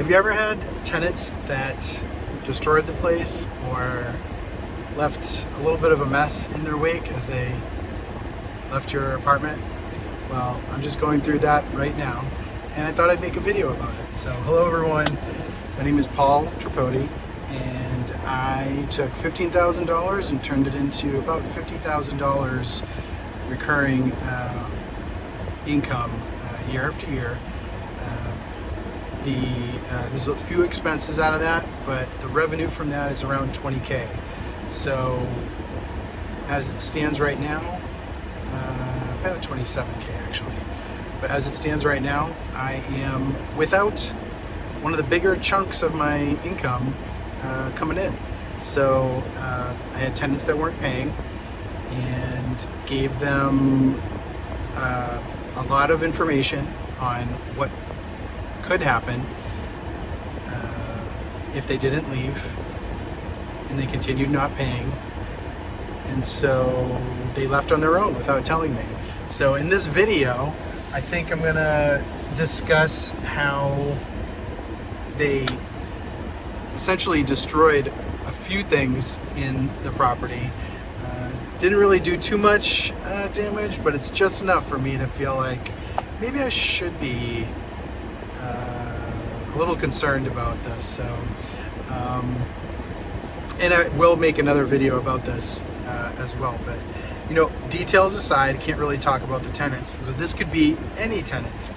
Have you ever had tenants that destroyed the place or left a little bit of a mess in their wake as they left your apartment? Well, I'm just going through that right now, and I thought I'd make a video about it. So, hello everyone, my name is Paul Tripodi, and I took $15,000 and turned it into about $50,000 recurring income year after year. There's a few expenses out of that, but the revenue from that is around 20K. So as it stands right now, about 27K actually. But as it stands right now, I am without one of the bigger chunks of my income coming in. So I had tenants that weren't paying and gave them a lot of information on what could happen if they didn't leave and they continued not paying, and so they left on their own without telling me. So in this video, I think I'm gonna discuss how they essentially destroyed a few things in the property. Didn't really do too much damage, but it's just enough for me to feel like maybe I should be a little concerned about this. So, and I will make another video about this as well. But you know, details aside, can't really talk about the tenants. So this could be any tenant.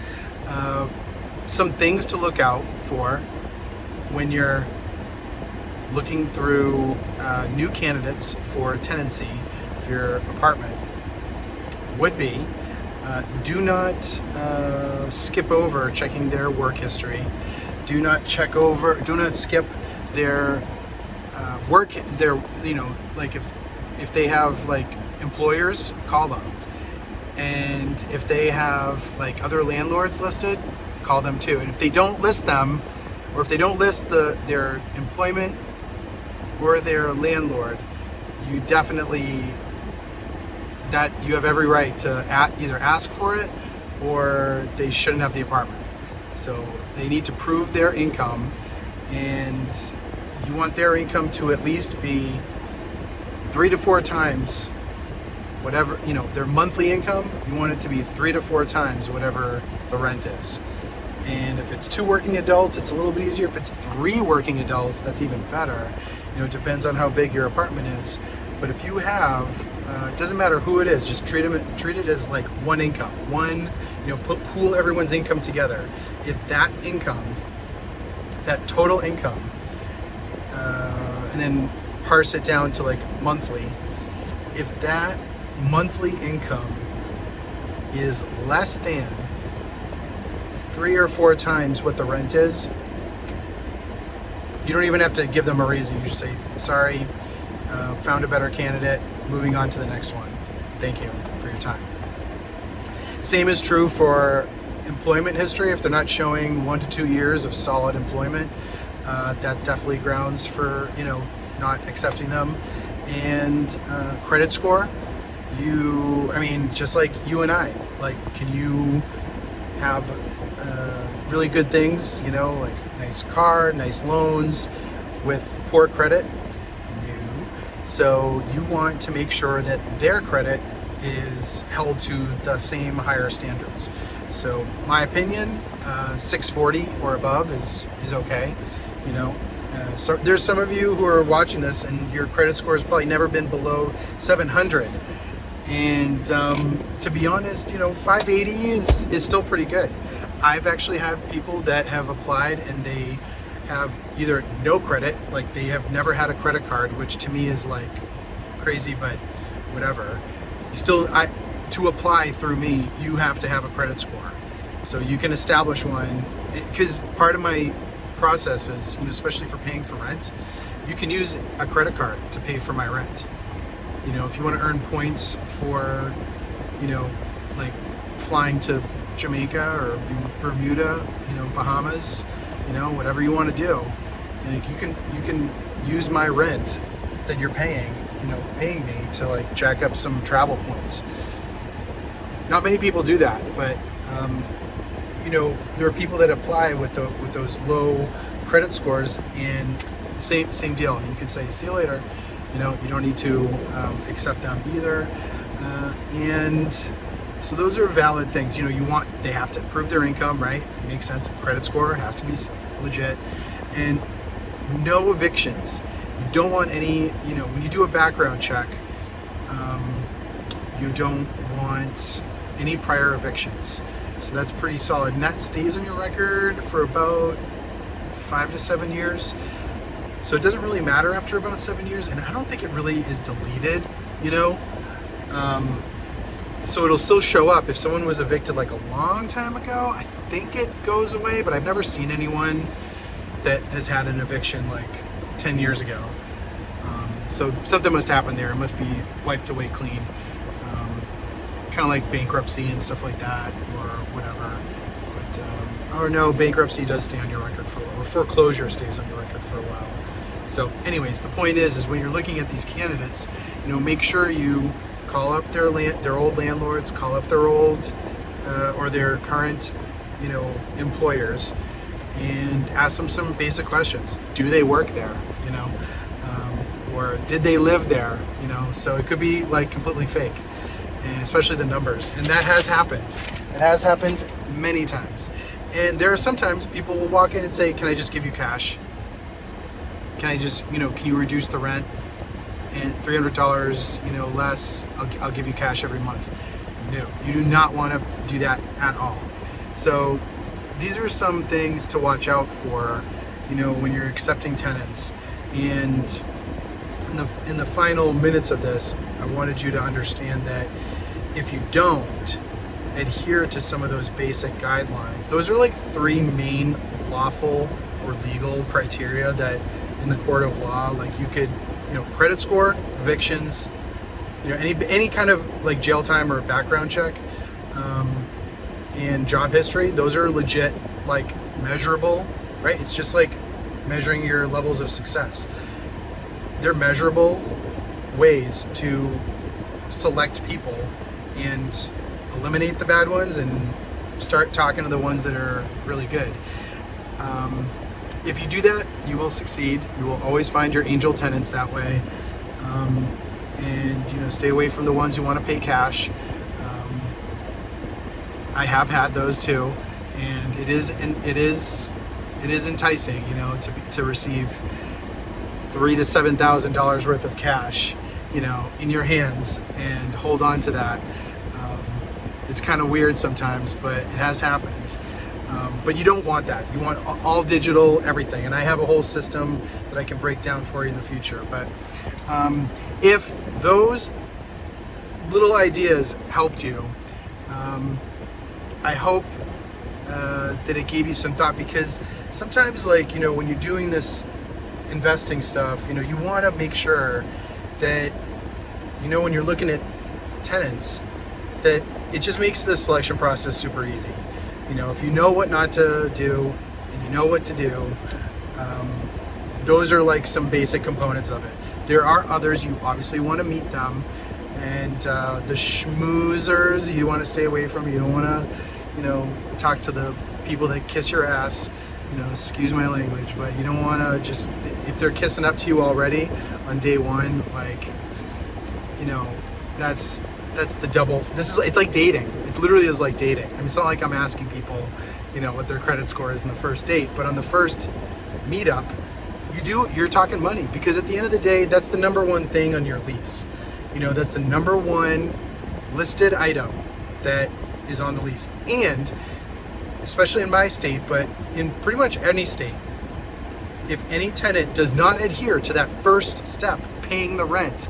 Some things to look out for when you're looking through new candidates for tenancy for your apartment would be do not skip over checking their work history. Do not skip their work. Like if they have like employers, call them. And if they have like other landlords listed, call them too. And if they don't list them, or if they don't list their employment or their landlord, you definitely, that you have every right to either ask for it or they shouldn't have the apartment. So they need to prove their income, and you want their income to at least be 3 to 4 times whatever, you know, their monthly income. You want it to be 3 to 4 times whatever the rent is. And if it's 2 working adults, it's a little bit easier. If it's 3 working adults, that's even better. You know, it depends on how big your apartment is. But if you have, it doesn't matter who it is, just treat it as like one income, pool everyone's income together. If that income, that total income, and then parse it down to like monthly, if that monthly income is less than 3 or 4 times what the rent is, you don't even have to give them a reason. You just say, sorry, found a better candidate, moving on to the next one. Thank you for your time. Same is true for employment history. If they're not showing 1 to 2 years of solid employment, that's definitely grounds for, not accepting them. And credit score, just like you and I, like, can you have really good things, like nice car, nice loans with poor credit? No. So you want to make sure that their credit is held to the same higher standards. So my opinion, 640 or above is okay. So there's some of you who are watching this and your credit score has probably never been below 700. And to be honest, 580 is still pretty good. I've actually had people that have applied and they have either no credit, like they have never had a credit card, which to me is like crazy, but whatever. To apply through me, you have to have a credit score. So you can establish one, because part of my process is, especially for paying for rent, you can use a credit card to pay for my rent. If you want to earn points for, like flying to Jamaica or Bermuda, Bahamas, whatever you want to do, and you can use my rent that you're paying me to like jack up some travel points. Not many people do that, but there are people that apply with those low credit scores, and same deal. You could say, see you later. You don't need to accept them either. And so those are valid things. They have to prove their income, right? It makes sense. Credit score has to be legit. And no evictions. You don't want any, when you do a background check, you don't want any prior evictions. So that's pretty solid. And that stays on your record for about 5 to 7 years. So it doesn't really matter after about 7 years. And I don't think it really is deleted, So it'll still show up. If someone was evicted like a long time ago, I think it goes away, but I've never seen anyone that has had an eviction like 10 years ago. So something must happen there. It must be wiped away clean. Kind of like bankruptcy and stuff like that, or whatever. But, or no, bankruptcy does stay on your record or foreclosure stays on your record for a while. So anyways, the point is when you're looking at these candidates, make sure you call up their old landlords, call up their old or their current, employers, and ask them some basic questions. Do they work there? Or did they live there? So it could be like completely fake, and especially the numbers. And that has happened. It has happened many times. And there are sometimes people will walk in and say, "Can I just give you cash? Can I just, can you reduce the rent? And $300, less, I'll give you cash every month." No, you do not want to do that at all. So these are some things to watch out for, when you're accepting tenants. And in the final minutes of this, I wanted you to understand that if you don't adhere to some of those basic guidelines, those are like 3 main lawful or legal criteria that in the court of law, like you could, credit score, evictions, any kind of like jail time or background check, and job history. Those are legit, like measurable, right? It's just like measuring your levels of success. They're measurable ways to select people and eliminate the bad ones and start talking to the ones that are really good. If you do that, you will succeed. You will always find your angel tenants that way. And stay away from the ones who want to pay cash. I have had those too, and it is enticing, to receive $3,000 to $7,000 worth of cash, in your hands and hold on to that. It's kind of weird sometimes, but it has happened. But you don't want that. You want all digital, everything. And I have a whole system that I can break down for you in the future. But if those little ideas helped you, I hope that it gave you some thought, because sometimes, when you're doing this investing stuff, you want to make sure that, when you're looking at tenants, that it just makes the selection process super easy. If you know what not to do and you know what to do, those are like some basic components of it. There are others, you obviously want to meet them, and the schmoozers you want to stay away from. You don't want to, talk to the people that kiss your ass, excuse my language, but you don't want to just, if they're kissing up to you already on day one, that's the double. It's like dating. It literally is like dating. I mean, it's not like I'm asking people, what their credit score is in the first date, but on the first meetup, you're talking money, because at the end of the day, that's the number one thing on your lease. That's the number one listed item that is on the lease. And especially in my state, but in pretty much any state, if any tenant does not adhere to that first step, paying the rent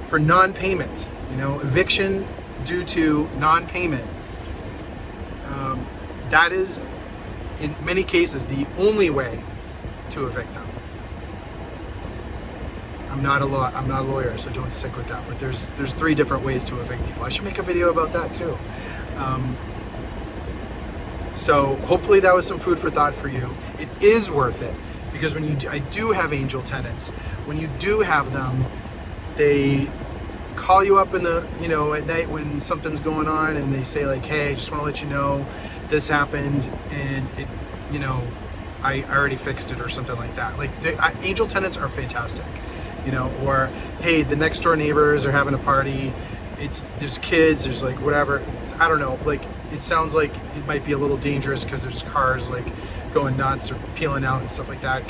for non-payment, eviction due to non-payment, that is, in many cases, the only way to evict them. I'm not a lawyer, so don't stick with that. But there's 3 different ways to evict people. I should make a video about that too. So hopefully that was some food for thought for you. It is worth it, because I do have angel tenants. When you do have them, they call you up in the, at night when something's going on, and they say like, "Hey, I just want to let you know this happened and it, you know, I already fixed it or something like that. Like angel tenants are fantastic, you know, or hey, the next door neighbors are having a party. There's kids, there's like whatever. I don't know, like it sounds like it might be a little dangerous because there's cars like going nuts or peeling out and stuff like that.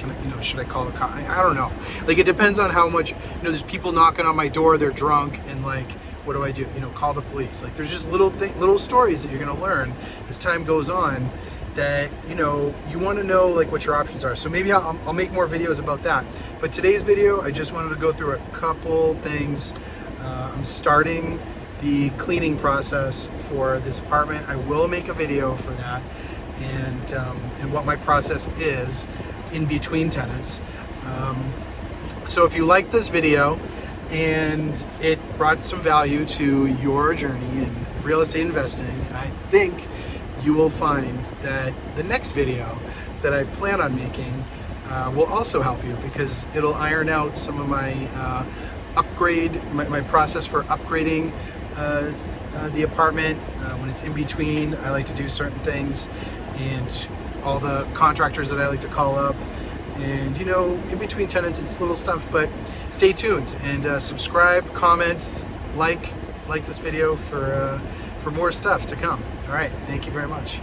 Should I call a cop? I don't know. Like it depends on how much, there's people knocking on my door, they're drunk, and like, what do I do? Call the police. Like there's just little stories that you're gonna learn as time goes on that, you want to know like what your options are. So maybe I'll make more videos about that. But today's video, I just wanted to go through a couple things. I'm starting the cleaning process for this apartment. I will make a video for that and what my process is in between tenants. So if you like this video and it brought some value to your journey in real estate investing, I think you will find that the next video that I plan on making will also help you, because it'll iron out some of my my process for upgrading the apartment. When it's in between, I like to do certain things, and all the contractors that I like to call up, and in between tenants, it's little stuff. But stay tuned and subscribe, comment, like this video for more stuff to come. All right, thank you very much.